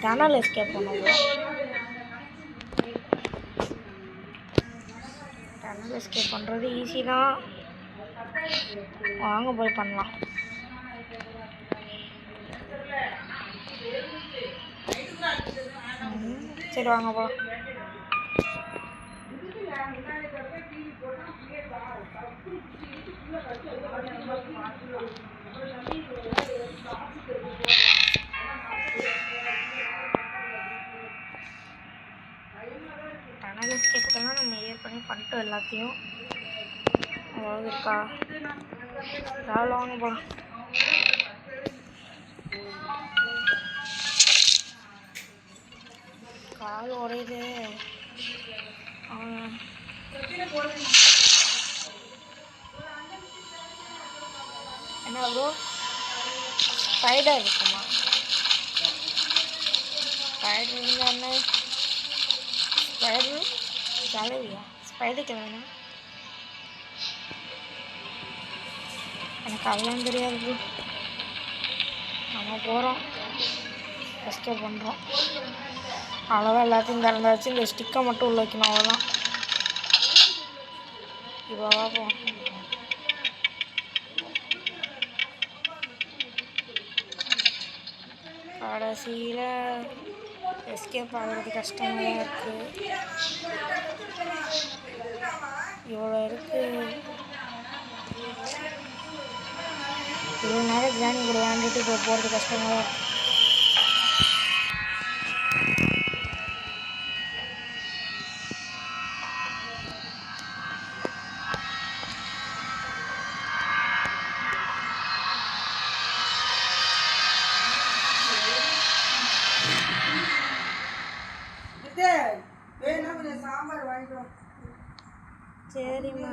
Tunnel escape பண்ணுவோம். Tunnel escape பண்ணுறது easy தான், வாங்க போய் பண்ணலாம். சரி வாங்க போகலாம். டனல் எஸ்கேப்புக்கெல்லாம் நம்ம ஏற்கனவே பண்ணிட்டோம் எல்லாத்தையும். அதாவது இருக்கா அதாவது வாங்க போகலாம். கால் உடையுது. என்ன ப்ரோ, ஸ்பைடர் இருக்குமா? ஸ்பைடர் இருந்தால் என்ன? ஸ்பைடர் கிளவியா? ஸ்பைடர் கிளவினா எனக்கு அதெல்லாம் தெரியாது ப்ரோ. நம்ம போகிறோம், எஸ்கேப் பண்ணுறோம், அவ்வளோதான். எல்லாத்தையும் திறந்தாச்சு, இந்த ஸ்டிக்கை மட்டும் உள்ள வைக்கணும், அவ்வளோதான். இப்போ பார்ப்போம். கடைசியில் எஸ்கேப் ஆகிறது கஷ்டமாக இருக்குது. இவ்வளோ இருக்குது. இவ்வளோ நேரம் கிராணி கூட வாங்கிட்டு இப்போ போகிறது கஷ்டமாக தான் இருக்குது. சரிம்மா.